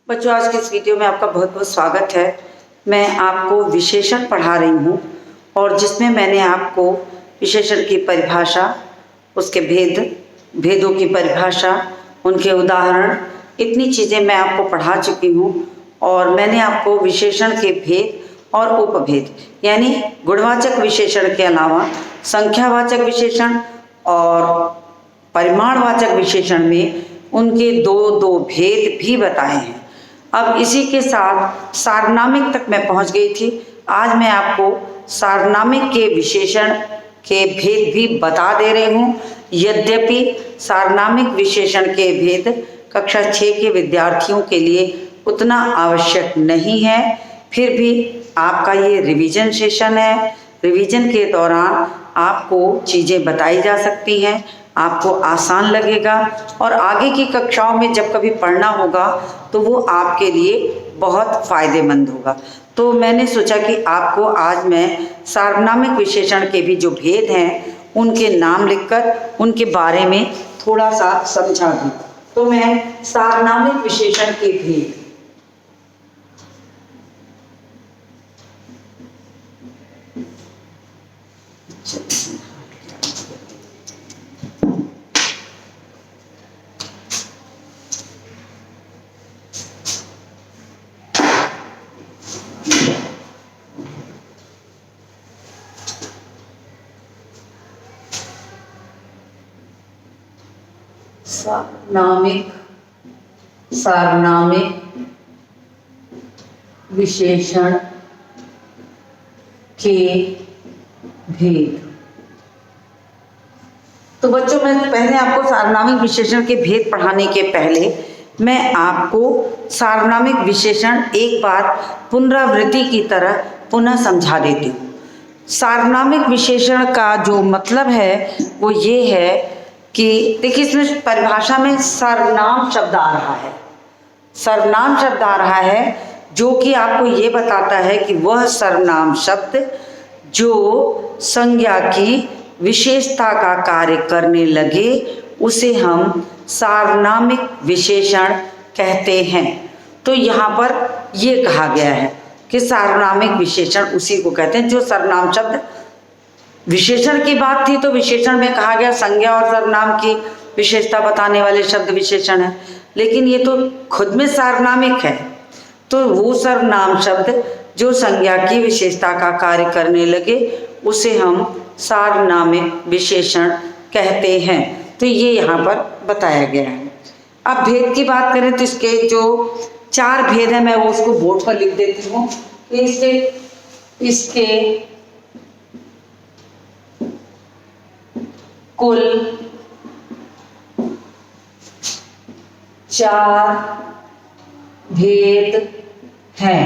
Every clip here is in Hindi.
बच्चों, आज के इस वीडियो में आपका बहुत बहुत स्वागत है। मैं आपको विशेषण पढ़ा रही हूँ और जिसमें मैंने आपको विशेषण की परिभाषा, उसके भेदों की परिभाषा, उनके उदाहरण, इतनी चीज़ें मैं आपको पढ़ा चुकी हूँ। और मैंने आपको विशेषण के भेद और उपभेद यानी गुणवाचक विशेषण के अलावा संख्यावाचक विशेषण और परिमाणवाचक विशेषण में उनके दो भेद भी बताए हैं। अब इसी के साथ सार्वनामिक तक मैं पहुंच गई थी। आज मैं आपको सार्वनामिक के विशेषण के भेद भी बता दे रही हूँ। यद्यपि सार्वनामिक विशेषण के भेद कक्षा 6 के विद्यार्थियों के लिए उतना आवश्यक नहीं है, फिर भी आपका ये रिवीजन सेशन है। रिवीजन के दौरान आपको चीज़ें बताई जा सकती हैं, आपको आसान लगेगा और आगे की कक्षाओं में जब कभी पढ़ना होगा तो वो आपके लिए बहुत फ़ायदेमंद होगा। तो मैंने सोचा कि आपको आज मैं सार्वनामिक विशेषण के भी जो भेद हैं उनके नाम लिखकर उनके बारे में थोड़ा सा समझा दूँ। तो मैं सार्वनामिक विशेषण के भेद सार्वनामिक विशेषण के भेद। तो बच्चों, मैं पहले आपको सार्वनामिक विशेषण के भेद पढ़ाने के पहले मैं आपको सार्वनामिक विशेषण एक बार पुनरावृत्ति की तरह पुनः समझा देती हूँ। सार्वनामिक विशेषण का जो मतलब है वो ये है कि देखिए, इसमें परिभाषा में सर्वनाम शब्द आ रहा है। सर्वनाम शब्द आ रहा है जो कि आपको ये बताता है कि वह सर्वनाम शब्द जो संज्ञा की विशेषता का कार्य करने लगे उसे हम सार्वनामिक विशेषण कहते हैं। तो यहाँ पर ये कहा गया है कि सार्वनामिक विशेषण उसी को कहते हैं जो सर्वनाम शब्द, विशेषण की बात थी तो विशेषण में कहा गया संज्ञा और सर्वनाम की विशेषता बताने वाले शब्द विशेषण है, लेकिन ये तो खुद में सार्वनामिक है। तो वो सर्वनाम शब्द जो संज्ञा की विशेषता का कार्य करने लगे उसे हम सार्वनामिक विशेषण कहते हैं। तो ये यहाँ पर बताया गया है। अब भेद की बात करें तो इसके जो 4 भेद है मैं वो उसको बोर्ड पर लिख देती हूँ। इसके कुल 4 भेद हैं।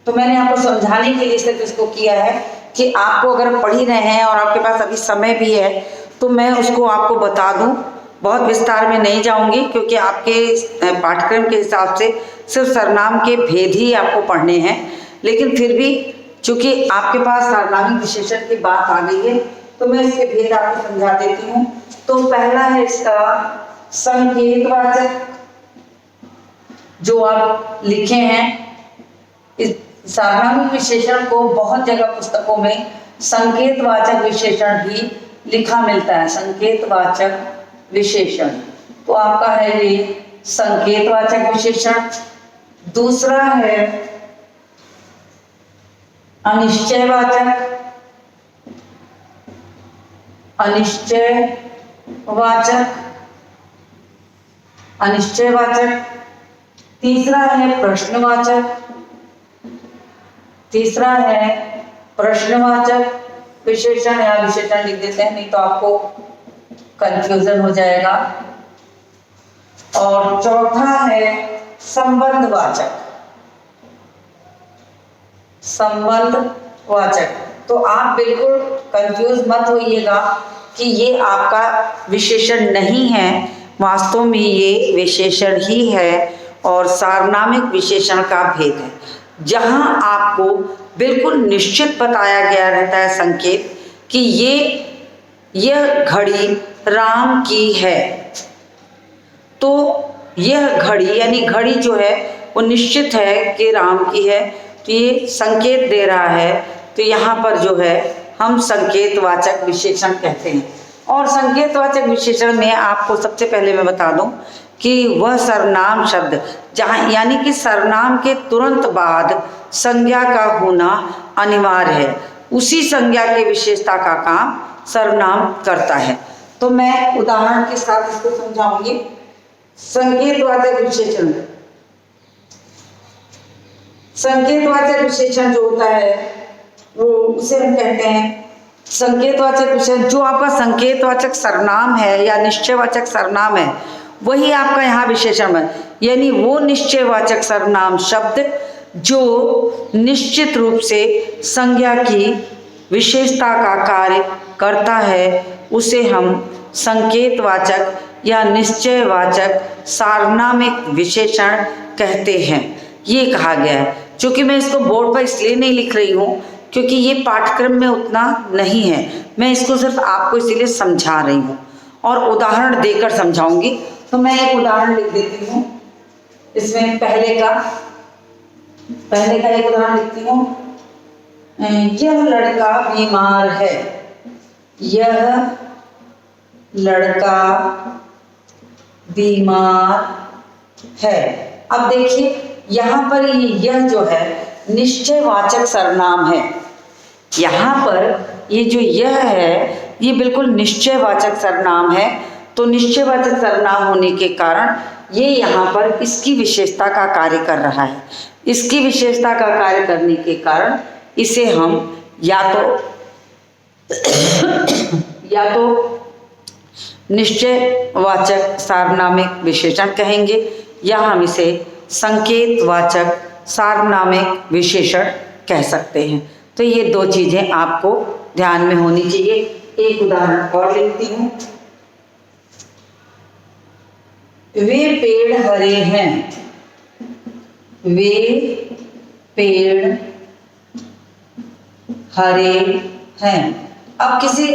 तो मैंने आपको समझाने के लिए सिर्फ इसको किया है कि आपको अगर पढ़ ही रहे हैं और आपके पास अभी समय भी है तो मैं उसको आपको बता दूं। बहुत विस्तार में नहीं जाऊंगी क्योंकि आपके पाठ्यक्रम के हिसाब से सिर्फ सर्वनाम के भेद ही आपको पढ़ने हैं, लेकिन फिर भी चूंकि आपके पास सार्वनामिक विशेषण की बात आ गई है तो मैं इसके भेद आपको समझा देती हूँ। तो पहला है इसका संकेतवाचक, जो आप लिखे हैं। इस सार्वनामिक विशेषण को बहुत जगह पुस्तकों में संकेतवाचक विशेषण भी लिखा मिलता है। संकेतवाचक विशेषण तो आपका है ये संकेतवाचक विशेषण। दूसरा है अनिश्चयवाचक, अनिश्चयवाचक। तीसरा है प्रश्नवाचक विशेषण या विशेषण लिख देते हैं, नहीं तो आपको कंफ्यूजन हो जाएगा। और चौथा है संबंधवाचक। तो आप बिल्कुल कंफ्यूज मत होइएगा कि ये आपका विशेषण नहीं है, वास्तव में ये विशेषण ही है और सार्वनामिक विशेषण का भेद है। जहां आपको बिल्कुल निश्चित बताया गया रहता है संकेत कि यह घड़ी राम की है, तो यह घड़ी यानी घड़ी जो है वो निश्चित है कि राम की है, तो ये संकेत दे रहा है। तो यहाँ पर जो है हम संकेतवाचक विशेषण कहते हैं। और संकेतवाचक विशेषण में आपको सबसे पहले मैं बता दूं कि वह सर्वनाम शब्द जहाँ, यानी कि सर्वनाम के तुरंत बाद संज्ञा का होना अनिवार्य है, उसी संज्ञा की विशेषता का काम सर्वनाम करता है। तो मैं उदाहरण के साथ इसको समझाऊंगी। संकेतवाचक विशेषण, संकेतवाचक विशेषण जो होता है वो उसे हम कहते हैं संकेतवाचक विशेषण। जो आपका संकेतवाचक सर्वनाम है या निश्चयवाचक सर्वनाम है वही आपका यहाँ विशेषण है, यानी वो निश्चयवाचक सर्वनाम शब्द जो निश्चित रूप से संज्ञा की विशेषता का कार्य करता है उसे हम संकेतवाचक या निश्चयवाचक सार्वनामिक विशेषण कहते हैं। ये कहा गया है। चूंकि मैं इसको बोर्ड पर इसलिए नहीं लिख रही हूँ क्योंकि ये पाठ्यक्रम में उतना नहीं है, मैं इसको सिर्फ आपको इसीलिए समझा रही हूँ और उदाहरण देकर समझाऊंगी। तो मैं एक उदाहरण लिख देती हूँ। इसमें पहले का एक उदाहरण लिखती हूँ। यह लड़का बीमार है, यह लड़का बीमार है। अब देखिए यहाँ पर यह जो है निश्चयवाचक सर्वनाम है। यहाँ पर ये जो यह है ये बिल्कुल निश्चयवाचक सर्वनाम है। तो निश्चयवाचक सर्वनाम होने के कारण ये यहाँ पर इसकी विशेषता का कार्य कर रहा है। इसकी विशेषता का कार्य करने के कारण इसे हम या तो निश्चयवाचक सार्वनामिक विशेषण कहेंगे या हम इसे संकेतवाचक सार्वनामिक विशेषण कह सकते हैं। तो ये दो चीजें आपको ध्यान में होनी चाहिए। एक उदाहरण और लिखती हूँ। वे पेड़ हरे हैं, वे पेड़ हरे हैं। अब किसी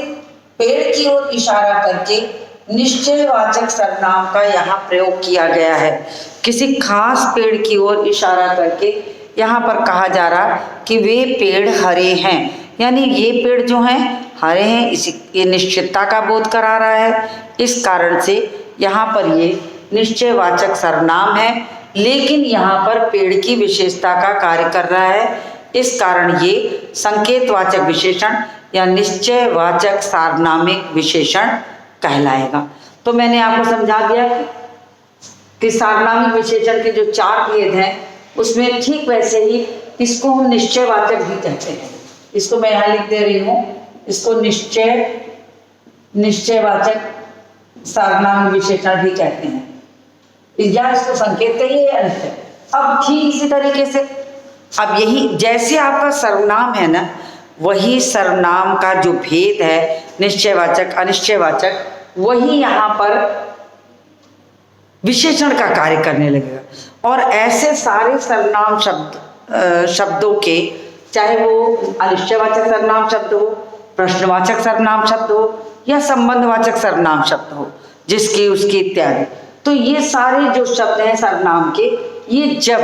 पेड़ की ओर इशारा करके निश्चयवाचक सर्वनाम का यहाँ प्रयोग किया गया है। किसी खास पेड़ की ओर इशारा करके यहाँ पर कहा जा रहा कि वे पेड़ हरे हैं, यानी ये पेड़ जो हैं हरे हैं, ये निश्चितता का बोध करा रहा है। इस कारण से यहाँ पर ये निश्चयवाचक सर्वनाम है, लेकिन यहाँ पर पेड़ की विशेषता का कार्य कर रहा है। इस कारण ये संकेतवाचक विशेषण या निश्चयवाचक सार्वनामिक विशेषण कहलाएगा। तो मैंने आपको समझा दिया कि सार्वनामिक विशेषण के जो 4 भेद हैं उसमें ठीक वैसे ही इसको हम निश्चयवाचक भी कहते हैं। इसको मैं यहाँ लिख दे रही हूँ, इसको निश्चयवाचक सार्वनामिक विशेषण भी कहते हैं, या इसको संकेत कहिए या निश्चय। अब ठीक इसी तरीके से अब यही जैसे आपका सर्वनाम है ना, वही सर्वनाम का जो भेद है निश्चयवाचक अनिश्चयवाचक, वही यहाँ पर विशेषण का कार्य करने लगेगा। और ऐसे सारे सर्वनाम शब्दों के, चाहे वो अनिश्चयवाचक सर्वनाम शब्द हो, प्रश्नवाचक सर्वनाम शब्द हो या संबंधवाचक सर्वनाम शब्द हो, जिसकी उसकी इत्यादि, तो ये सारे जो शब्द हैं सर्वनाम के, ये जब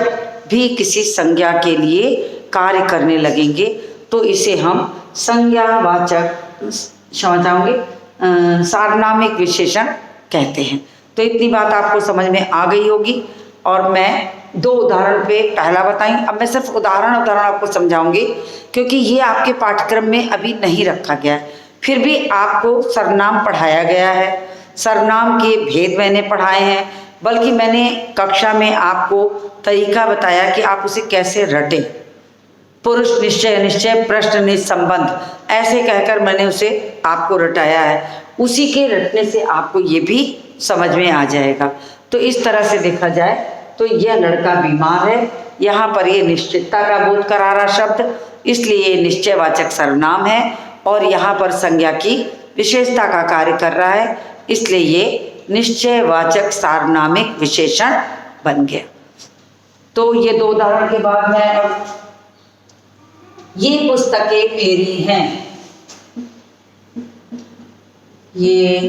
भी किसी संज्ञा के लिए कार्य करने लगेंगे तो इसे हम संज्ञावाचक, क्षमा चाहूँगी, सार्वनामिक विशेषण कहते हैं। तो इतनी बात आपको समझ में आ गई होगी। और मैं 2 उदाहरण पे पहला बताई, अब मैं सिर्फ उदाहरण आपको समझाऊंगी क्योंकि ये आपके पाठ्यक्रम में अभी नहीं रखा गया है। फिर भी आपको सर्वनाम पढ़ाया गया है, सर्वनाम के भेद मैंने पढ़ाए हैं, बल्कि मैंने कक्षा में आपको तरीका बताया कि आप उसे कैसे रटें। पुरुष निश्चय अनिश्चय, प्रश्न निश्चय संबंध, ऐसे कहकर मैंने उसे आपको रटाया है। उसी के रटने से आपको ये भी समझ में आ जाएगा। तो इस तरह से देखा जाए तो यह लड़का बीमार है, यहाँ पर ये निश्चितता का बोध करा रहा शब्द, इसलिए ये निश्चयवाचक सर्वनाम है। और यहाँ पर संज्ञा की विशेषता का कार्य कर रहा है, इसलिए ये निश्चयवाचक सार्वनामिक विशेषण बन गया। तो ये 2 उदाहरण के बाद मैं अब, ये पुस्तकें मेरी हैं, ये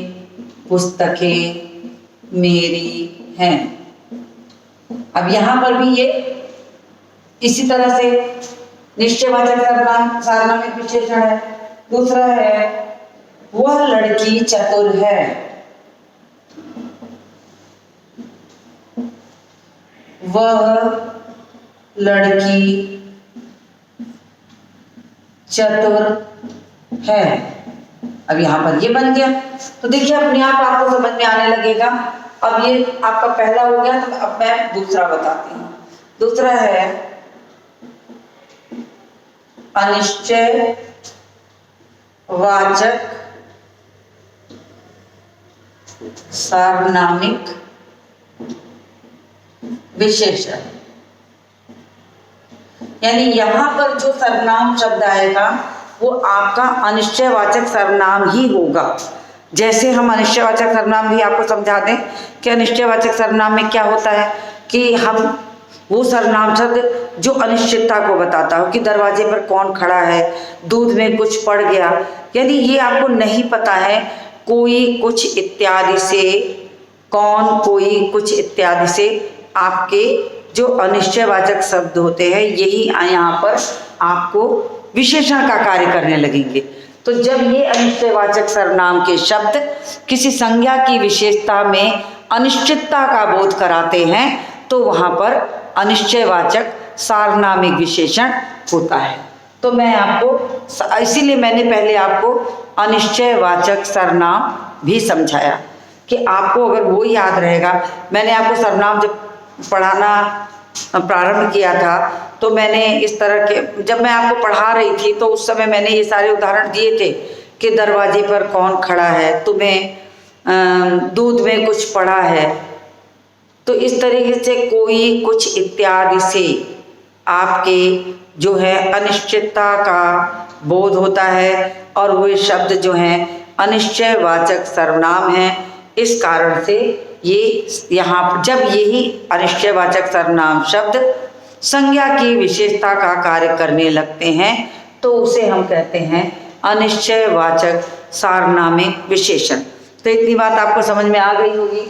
पुस्तकें मेरी हैं। अब यहाँ पर भी ये इसी तरह से निश्चयवाचक सार्वनामिक विशेषण है। दूसरा है वह लड़की चतुर है। वह लड़की चतुर है। अब यहाँ पर ये बन गया, तो देखिए अपने आप आपको समझ में आने लगेगा। अब ये आपका पहला हो गया, तो अब मैं दूसरा बताती हूँ। दूसरा है अनिश्चय वाचक सार्वनामिक विशेषण। यानी यहां पर जो सर्वनाम शब्द आएगा वो आपका अनिश्चयवाचक सर्वनाम ही होगा। जैसे हम अनिश्चयवाचक सर्वनाम भी आपको समझा दें कि अनिश्चयवाचक सर्वनाम में क्या होता है कि हम वो सर्वनाम शब्द जो अनिश्चितता को बताता हो कि दरवाजे पर कौन खड़ा है, दूध में कुछ पड़ गया, यानी ये आपको नहीं पता है कोई कुछ इत्यादि से, कौन कोई कुछ इत्यादि से आपके जो अनिश्चयवाचक शब्द होते हैं यही यहाँ पर आपको विशेषण का कार्य करने लगेंगे। तो जब ये अनिश्चयवाचक सर्वनाम के शब्द किसी संज्ञा की विशेषता में अनिश्चितता का बोध कराते हैं तो वहाँ पर अनिश्चयवाचक सार्वनामिक विशेषण होता है। तो मैं आपको इसीलिए मैंने पहले आपको अनिश्चयवाचक सर्वनाम भी समझाया कि आपको अगर वो याद रहेगा। मैंने आपको सर्वनाम जब पढ़ाना प्रारंभ किया था तो मैंने इस तरह के, जब मैं आपको पढ़ा रही थी तो उस समय मैंने ये सारे उदाहरण दिए थे कि दरवाजे पर कौन खड़ा है, तुम्हें दूध में कुछ पड़ा है। तो इस तरीके से कोई कुछ इत्यादि से आपके जो है अनिश्चितता का बोध होता है और वे शब्द जो हैं अनिश्चयवाचक सर्वनाम हैं। इस कारण से ये यहाँ जब यही अनिश्चयवाचक सर्वनाम शब्द संज्ञा की विशेषता का कार्य करने लगते हैं तो उसे हम कहते हैं अनिश्चयवाचक सार्वनामिक विशेषण। तो इतनी बात आपको समझ में आ गई होगी।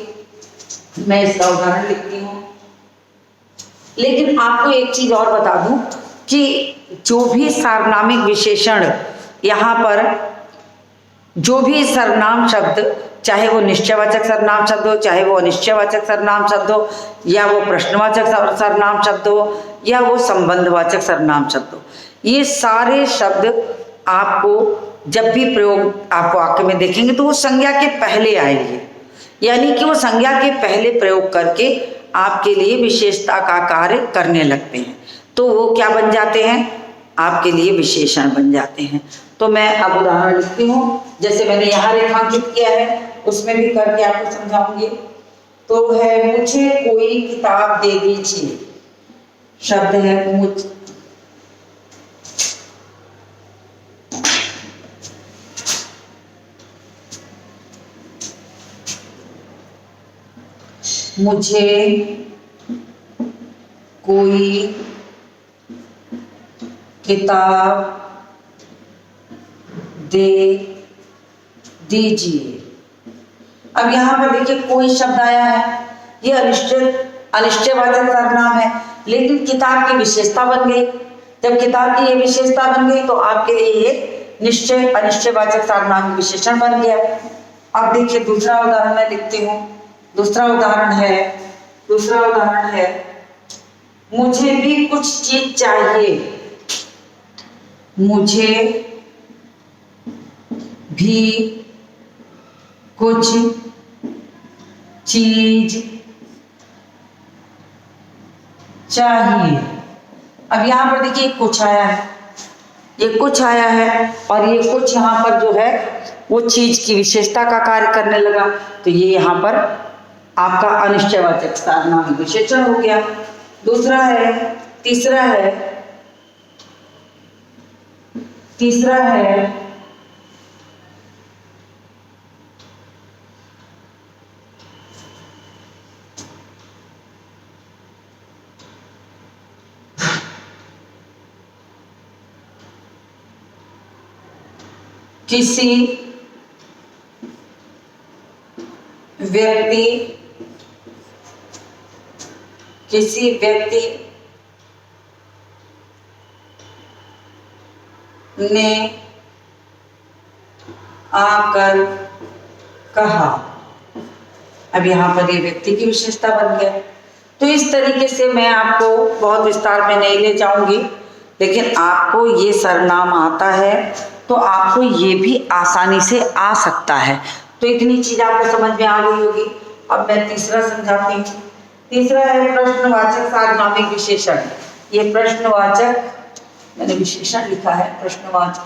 मैं इसका उदाहरण लिखती हूँ। लेकिन आपको एक चीज और बता दूं कि जो भी सार्वनामिक विशेषण यहाँ पर, जो भी सर्वनाम शब्द, चाहे वो निश्चयवाचक सर्वनाम शब्द हो, चाहे वो अनिश्चयवाचक सर्वनाम शब्द हो, या वो प्रश्नवाचक सर्वनाम शब्द हो, या वो संबंधवाचक सर्वनाम शब्द हो, ये सारे शब्द आपको जब भी प्रयोग आपको वाक्य में देखेंगे तो वो संज्ञा के पहले आएंगे। यानी कि वो संज्ञा के पहले प्रयोग करके आपके लिए विशेषता का कार्य करने लगते हैं, तो वो क्या बन जाते हैं, आपके लिए विशेषण बन जाते हैं। तो मैं अब उदाहरण लिखती हूँ, जैसे मैंने यहाँ रेखांकित किया है उसमें भी करके आपको समझाऊंगी। तो है मुझे कोई किताब दे दीजिए। शब्द है मुझे कोई किताब दे दीजिए। अब यहाँ पर देखिए कोई शब्द आया है, ये अनिश्चयवाचक सर्वनाम है, लेकिन किताब की विशेषता बन गई। जब किताब की ये विशेषता बन गई तो आपके लिए ये अनिश्चयवाचक सर्वनाम विशेषण बन गया। अब देखिए दूसरा उदाहरण मैं लिखती हूँ। दूसरा उदाहरण है मुझे भी कुछ चीज चाहिए। मुझे भी कुछ चीज चाहिए। अब यहाँ पर देखिए कुछ आया है, ये कुछ आया है और ये कुछ यहाँ पर जो है वो चीज की विशेषता का कार्य करने लगा, तो ये यहाँ पर आपका अनिश्चयवाचक सार्वनामिक विशेषण हो गया। तीसरा है किसी व्यक्ति किसी व्यक्ति ने आकर कहा। अब यहाँ पर ये व्यक्ति की विशेषता बन गया। तो इस तरीके से मैं आपको बहुत विस्तार में नहीं ले जाऊंगी, लेकिन आपको ये सर्वनाम आता है तो आपको ये भी आसानी से आ सकता है। तो इतनी चीज आपको समझ में आ गई होगी। अब मैं तीसरा समझाती हूँ। तीसरा है प्रश्नवाचक सार्वनामिक विशेषण। ये प्रश्नवाचक, मैंने विशेषण लिखा है, प्रश्नवाचक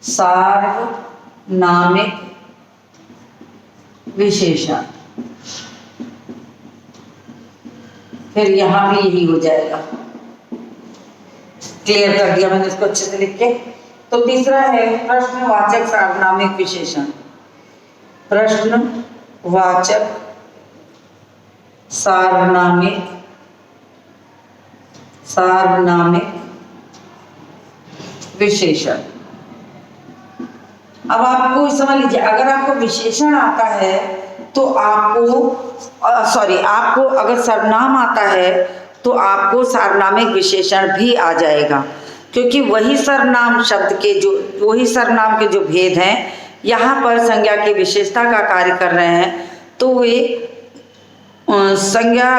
सार्वनामिक विशेषण। फिर यहां भी यही हो जाएगा। क्लियर कर दिया मैंने इसको अच्छे से लिख के। तो तीसरा है प्रश्नवाचक सार्वनामिक विशेषण। प्रश्नवाचक सार्वनामिक विशेषण। अब आपको समझ लीजिए, अगर आपको विशेषण आता है तो आपको अगर सर्वनाम आता है तो आपको सार्वनामिक विशेषण भी आ जाएगा, क्योंकि वही सर्वनाम के जो भेद हैं यहाँ पर संज्ञा की विशेषता का कार्य कर रहे हैं। तो वे संज्ञा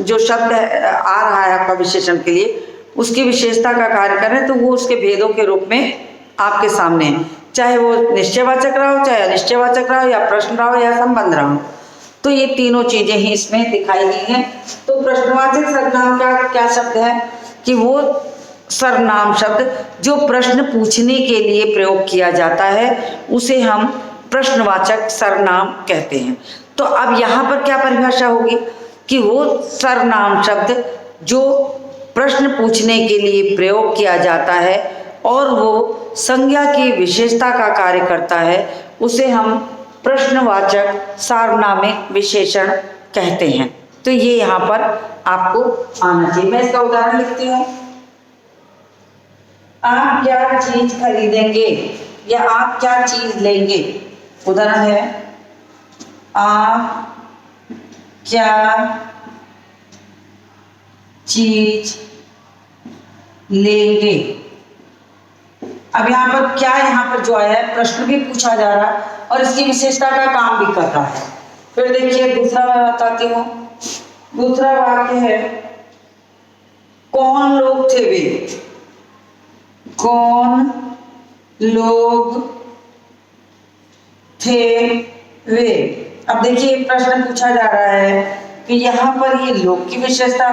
जो शब्द आ रहा है आपका विशेषण के लिए, उसकी विशेषता का कार्य कर रहे हैं, तो वो उसके भेदों के रूप में आपके सामने है, चाहे वो निश्चयवाचक रहा हो, चाहे अनिश्चयवाचक रहा हो, या प्रश्न रहा हो, या संबंध रहा हो। तो ये तीनों चीजें ही इसमें दिखाई गई हैं। तो प्रश्नवाचक सर्वनाम का क्या शब्द है कि वो सर्वनाम शब्द जो प्रश्न पूछने के लिए प्रयोग किया जाता है उसे हम प्रश्नवाचक सर्वनाम कहते हैं। तो अब यहाँ पर क्या परिभाषा होगी कि वो सर्वनाम शब्द जो प्रश्न पूछने के लिए प्रयोग किया जाता है और वो संज्ञा की विशेषता का कार्य करता है, उसे हम प्रश्नवाचक सार्वनामिक विशेषण कहते हैं। तो ये यहाँ पर आपको आना चाहिए। मैं इसका उदाहरण लिखती हूँ। आप क्या चीज खरीदेंगे या आप क्या चीज लेंगे। उदाहरण है, आप क्या चीज लेंगे। अब यहाँ पर क्या, यहाँ पर जो आया है प्रश्न भी पूछा जा रहा है और इसकी विशेषता का काम भी कर रहा है। फिर देखिए दूसरा मैं बताती हूँ। दूसरा वाक्य है, कौन लोग थे वे। कौन लोग थे वे। अब देखिए प्रश्न पूछा जा रहा है कि यहाँ पर ये लोग की विशेषता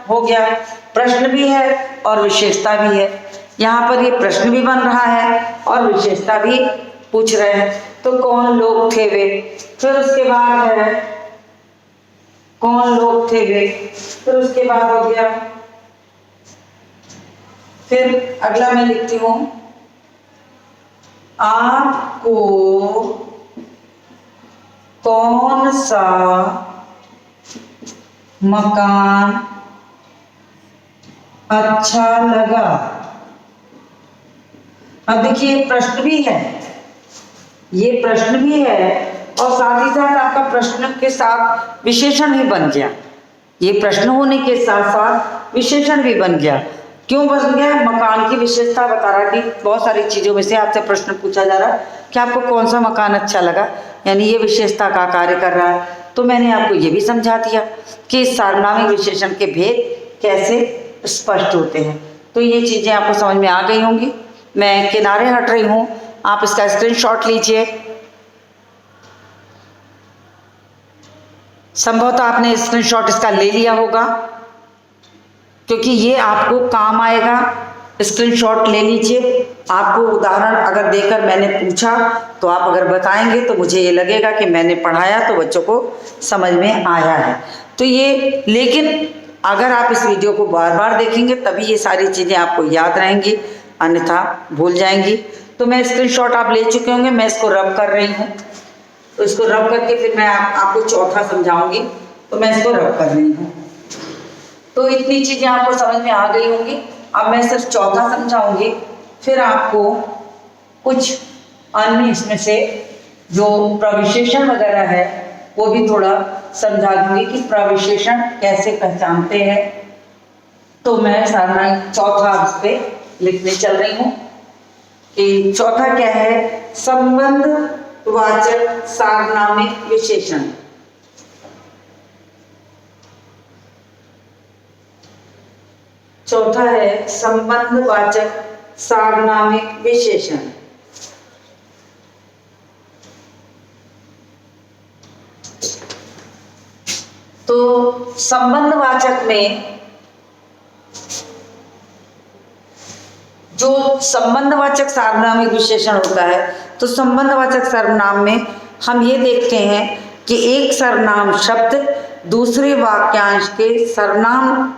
हो गया, प्रश्न भी है और विशेषता भी है। यहाँ पर ये प्रश्न भी बन रहा है और विशेषता भी पूछ रहे हैं। तो कौन लोग थे वे। फिर उसके बाद है, कौन लोग थे वे। फिर उसके बाद हो गया, फिर अगला मैं लिखती हूँ, आपको कौन सा मकान अच्छा लगा। अब देखिए प्रश्न भी है, ये प्रश्न भी है और साथ ही साथ आपका प्रश्न के साथ विशेषण भी बन गया। ये प्रश्न होने के साथ साथ विशेषण भी बन गया। क्यों बन गया। मकान की विशेषता बता रहा कि बहुत सारी चीजों में से आपसे प्रश्न पूछा जा रहा है कि आपको कौन सा मकान अच्छा लगा, यानी ये विशेषता का कार्य कर रहा है। तो मैंने आपको ये भी समझा दिया कि सार्वनामिक विशेषण के भेद कैसे स्पष्ट होते हैं। तो ये चीजें आपको समझ में आ गई होंगी। मैं किनारे हट रही हूँ, आप इसका स्क्रीनशॉट लीजिए। संभवतः आपने स्क्रीनशॉट इसका ले लिया होगा, क्योंकि ये आपको काम आएगा। स्क्रीनशॉट ले लीजिए। आपको उदाहरण अगर देकर मैंने पूछा तो आप अगर बताएंगे तो मुझे ये लगेगा कि मैंने पढ़ाया तो बच्चों को समझ में आया है। तो ये, लेकिन अगर आप इस वीडियो को बार बार देखेंगे तभी ये सारी चीज़ें आपको याद रहेंगी, अन्यथा भूल जाएंगी। तो मैं स्क्रीनशॉट आप ले चुके होंगे, मैं इसको रब कर रही हूँ। तो इसको रब करके फिर मैं आपको चौथा समझाऊंगी। तो मैं इसको रब कर रही हूँ। तो इतनी चीजें आपको समझ में आ गई होंगी। अब मैं सिर्फ चौथा समझाऊंगी, फिर आपको कुछ अन्य इसमें से जो प्रविशेषण वगैरह है वो भी थोड़ा समझा दूंगी कि प्रविशेषण कैसे पहचानते हैं। तो मैं साधारण चौथा इस पे लिखने चल रही हूँ कि चौथा क्या है, संबंधवाचक सार्वनामिक विशेषण। चौथा है संबंधवाचक सार्वनामिक विशेषण। तो संबंधवाचक में जो संबंधवाचक सार्वनामिक विशेषण होता है, तो संबंधवाचक सर्वनाम में हम ये देखते हैं कि एक सर्वनाम शब्द दूसरे वाक्यांश के सर्वनाम,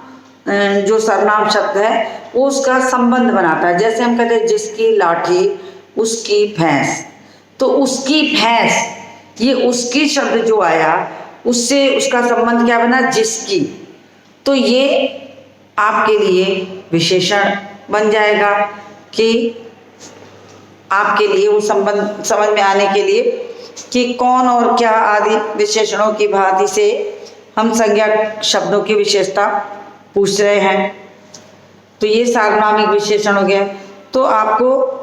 जो सर्वनाम शब्द है वो उसका संबंध बनाता है। जैसे हम कहते हैं जिसकी लाठी उसकी भैंस, तो उसकी भैंस, ये उसकी शब्द जो आया उससे उसका संबंध क्या बना, जिसकी। तो ये आपके लिए विशेषण बन जाएगा कि आपके लिए वो संबंध समझ में आने के लिए कि कौन और क्या आदि विशेषणों की भांति से हम संज्ञा शब्दों की विशेषता पूछ रहे हैं। तो ये सार्वनामिक विशेषण हो गया। तो आपको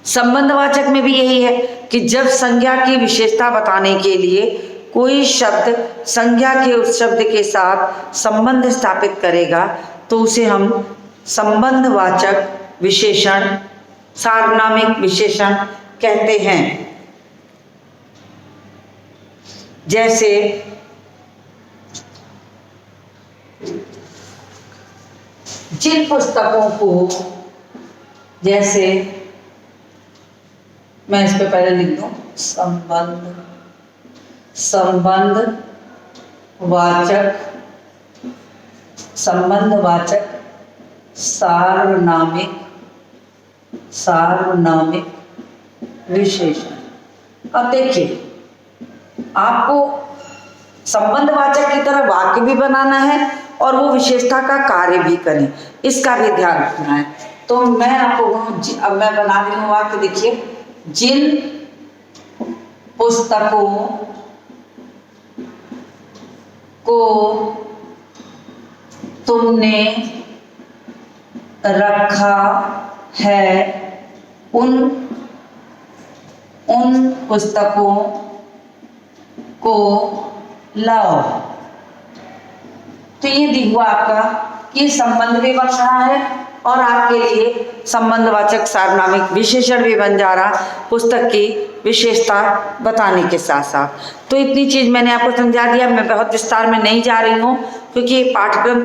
संबंधवाचक में भी यही है कि जब संज्ञा की विशेषता बताने के लिए कोई शब्द संज्ञा के उस शब्द के साथ संबंध स्थापित करेगा तो उसे हम संबंधवाचक विशेषण, सार्वनामिक विशेषण कहते हैं। जैसे जिन पुस्तकों को, जैसे मैं इस पे पहले लिख दूं संबंधवाचक सार्वनामिक विशेषण। अब देखिए, आपको संबंधवाचक की तरह वाक्य भी बनाना है और वो विशेषता का कार्य भी करें, इसका भी ध्यान रखना है। तो मैं आपको अब मैं बना रही हूँ वाक्य, देखिए, जिन पुस्तकों को तुमने रखा है उन पुस्तकों को लाओ। तो ये दिखा आपका कि संबंध भी बन रहा है और आपके लिए संबंधवाचक सार्वनामिक विशेषण भी बन जा रहा पुस्तक की विशेषता बताने के साथ साथ। तो इतनी चीज मैंने आपको समझा दिया। मैं बहुत विस्तार में नहीं जा रही हूँ क्योंकि पाठ्यक्रम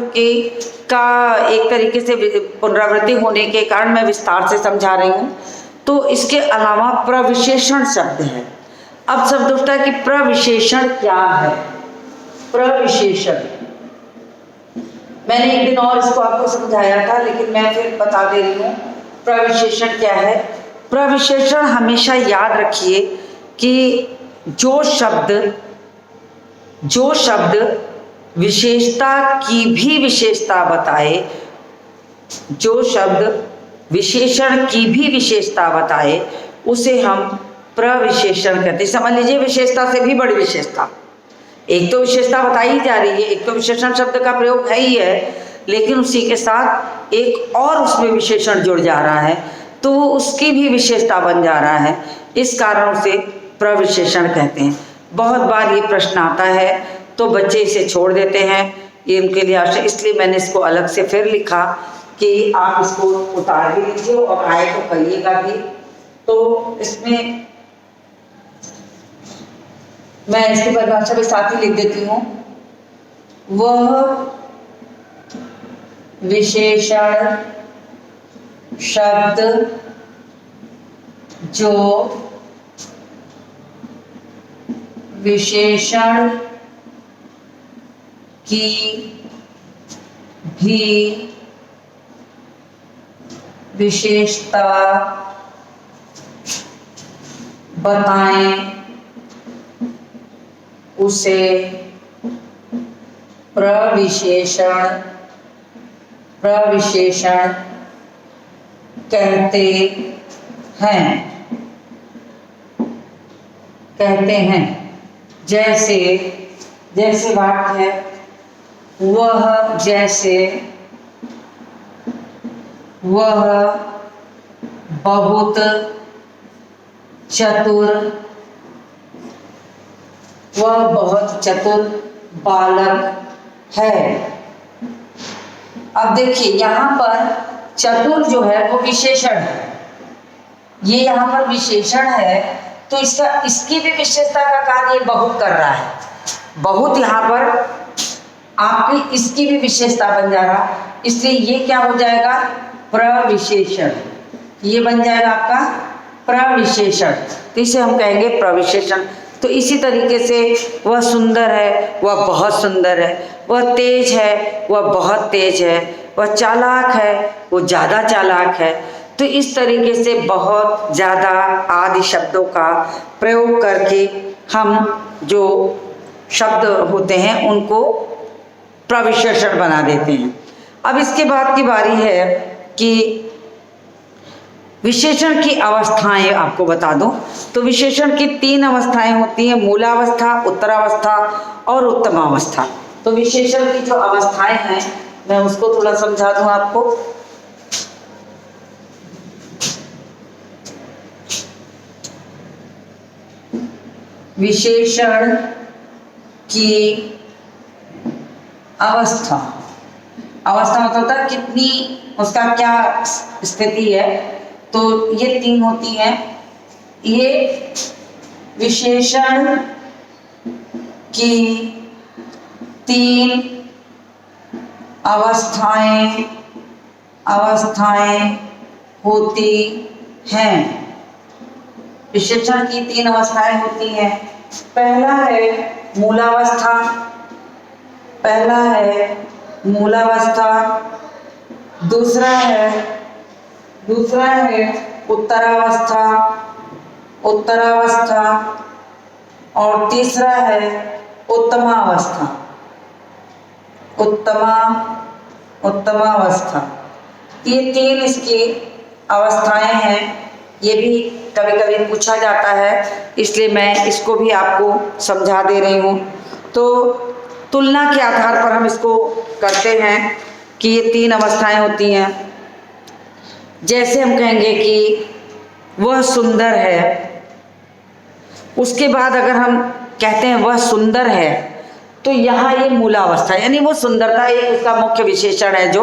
का एक तरीके से पुनरावृत्ति होने के कारण मैं विस्तार से समझा रही हूँ। तो इसके अलावा प्रविशेषण शब्द है। अब शब्द उठता है कि प्रविशेषण क्या है। प्रविशेषण मैंने एक दिन और इसको आपको समझाया था, लेकिन मैं फिर बता दे रही हूँ प्रविशेषण क्या है। प्रविशेषण हमेशा याद रखिए कि जो शब्द विशेषता की भी विशेषता बताए, जो शब्द विशेषण की भी विशेषता बताए उसे हम प्रविशेषण कहते हैं। समझ लीजिए, विशेषता से भी बड़ी विशेषता, एक तो विशेषता बताई ही जा रही है, एक तो विशेषण शब्द का प्रयोग है ही है, लेकिन उसी के साथ एक और उसमें विशेषण जुड़ जा रहा है तो उसकी भी विशेषता बन जा रहा है। इस कारण से प्रविशेषण कहते हैं। बहुत बार ये प्रश्न आता है तो बच्चे इसे छोड़ देते हैं, ये उनके लिए आवश्यक, इसलिए मैंने इसको अलग से फिर लिखा कि आप इसको उतार भी लीजिए और आए तो करिएगा भी। तो इसमें मैं इसकी परिभाषा भी साथ ही लिख देती हूँ। वह विशेषण शब्द जो विशेषण की भी विशेषता बताएं उसे प्रविशेषण कहते हैं। जैसे, जैसे वाक्य है, वह जैसे, वह बहुत चतुर, वह बहुत चतुर बालक है। अब देखिए यहाँ पर चतुर जो है वो विशेषण है, ये यहाँ पर विशेषण है, तो इसकी भी विशेषता का कार्य ये बहुत कर रहा है। बहुत यहाँ पर आपकी इसकी भी विशेषता बन जा रहा, इसलिए ये क्या हो जाएगा, प्रविशेषण। ये बन जाएगा आपका प्रविशेषण, तो इसे हम कहेंगे प्रविशेषण। तो इसी तरीके से वह सुंदर है, वह बहुत सुंदर है, वह तेज है, वह बहुत तेज है, वह चालाक है, वो ज़्यादा चालाक है। तो इस तरीके से बहुत ज़्यादा आदि शब्दों का प्रयोग करके हम जो शब्द होते हैं उनको प्रविशेषण बना देते हैं। अब इसके बाद की बारी है कि विशेषण की अवस्थाएं आपको बता दूं। तो विशेषण की 3 अवस्थाएं होती हैं, मूलावस्था, उत्तरावस्था और उत्तमावस्था। तो विशेषण की जो अवस्थाएं हैं मैं उसको थोड़ा समझा दूं आपको। विशेषण की अवस्था, अवस्था मतलब होता है कितनी, उसका क्या स्थिति है, तो ये 3 होती हैं। ये विशेषण की 3 अवस्थाएं होती हैं। विशेषण की 3 अवस्थाएं होती हैं। पहला है मूलावस्था, पहला है मूलावस्था, दूसरा है उत्तरावस्था, उत्तरावस्था, और तीसरा है उत्तमावस्था, उत्तमावस्था। ये 3 इसकी अवस्थाएं हैं। ये भी कभी कभी पूछा जाता है, इसलिए मैं इसको भी आपको समझा दे रही हूँ। तो तुलना के आधार पर हम इसको करते हैं कि ये 3 अवस्थाएं होती हैं। जैसे हम कहेंगे कि वह सुंदर है, उसके बाद अगर हम कहते हैं वह सुंदर है, तो यहाँ ये मूलावस्था, यानी वो सुंदरता एक उसका मुख्य विशेषण है जो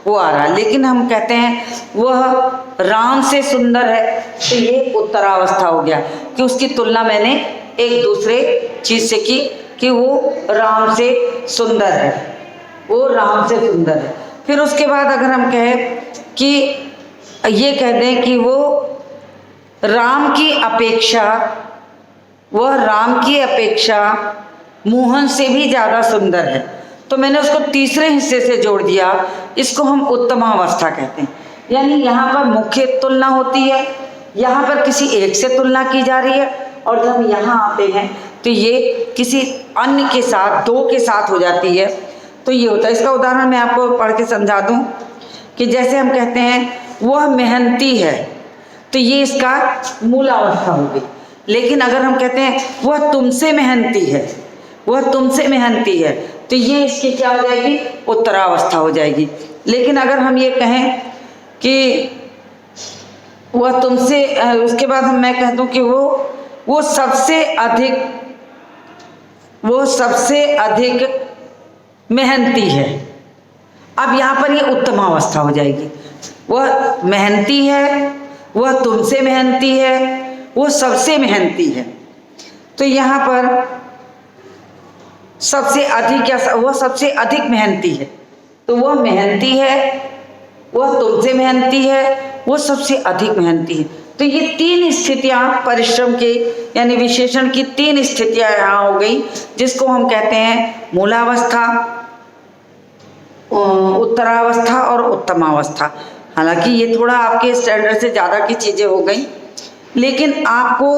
वो आ रहा है। लेकिन हम कहते हैं वह राम से सुंदर है, तो ये उत्तरावस्था हो गया कि उसकी तुलना मैंने एक दूसरे चीज से की कि वो राम से सुंदर है, वो राम से सुंदर है। फिर उसके बाद अगर हम कहें कि ये कह दें कि वो राम की अपेक्षा, वह राम की अपेक्षा मोहन से भी ज़्यादा सुंदर है, तो मैंने उसको तीसरे हिस्से से जोड़ दिया। इसको हम उत्तमावस्था कहते हैं। यानी यहाँ पर मुख्य तुलना होती है, यहाँ पर किसी एक से तुलना की जा रही है, और जब यहाँ आते हैं तो ये किसी अन्य के साथ, 2 के साथ हो जाती है। तो ये होता है। इसका उदाहरण मैं आपको पढ़ के समझा दूँ कि जैसे हम कहते हैं वह मेहनती है, तो ये इसका मूलावस्था हो गई। लेकिन अगर हम कहते हैं वह तुमसे मेहनती है, वह तुमसे मेहनती है, तो ये इसकी क्या हो जाएगी, उत्तरावस्था हो जाएगी। लेकिन अगर हम ये कहें कि वह तुमसे, उसके बाद मैं कह दूं कि वो सबसे अधिक मेहनती है, अब यहाँ पर ये उत्तमावस्था हो जाएगी। वह मेहनती है, वह तुमसे मेहनती है, वो सबसे मेहनती है। तो यहाँ पर सबसे अधिक या वह सबसे अधिक मेहनती है, तो वह मेहनती है, वह तुमसे मेहनती है, वो सबसे अधिक मेहनती है। तो ये 3 स्थितियां परिश्रम के यानी विशेषण की 3 स्थितियां यहाँ हो गई, जिसको हम कहते हैं मूलावस्था, उत्तरावस्था और उत्तमावस्था। हालांकि ये थोड़ा आपके स्टैंडर्ड से ज़्यादा की चीज़ें हो गई, लेकिन आपको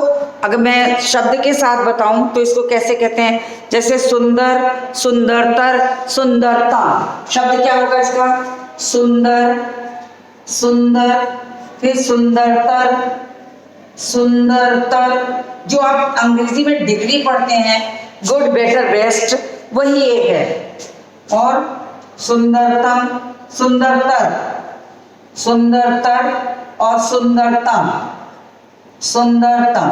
अगर मैं शब्द के साथ बताऊं तो इसको कैसे कहते हैं, जैसे सुंदर, सुंदरतर, सुंदरता। शब्द क्या होगा इसका, सुंदर, सुंदर, फिर सुंदरतर, सुंदरतर। जो आप अंग्रेजी में डिग्री पढ़ते हैं गुड, बेटर, बेस्ट वही ये है। और सुंदरतम, सुंदरतर, सुंदरतर और सुंदरतम, सुंदरतम।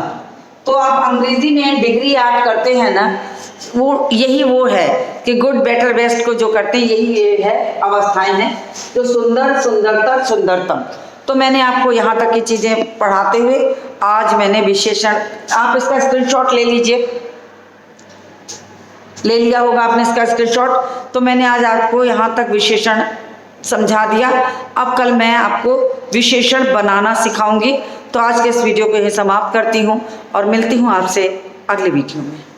तो आप अंग्रेजी में डिग्री ऐड करते हैं ना, वो यही वो है कि गुड, बेटर, बेस्ट को जो करते हैं यही ये है, अवस्थाएं हैं जो सुंदर, सुंदरतर, सुंदरतम। तो मैंने आपको यहाँ तक की चीज़ें पढ़ाते हुए आज मैंने विशेषण, आप इसका स्क्रीनशॉट ले लीजिए, ले लिया होगा आपने इसका स्क्रीनशॉट। तो मैंने आज आपको यहाँ तक विशेषण समझा दिया। अब कल मैं आपको विशेषण बनाना सिखाऊंगी। तो आज के इस वीडियो को यहीं समाप्त करती हूँ और मिलती हूँ आपसे अगले वीडियो में।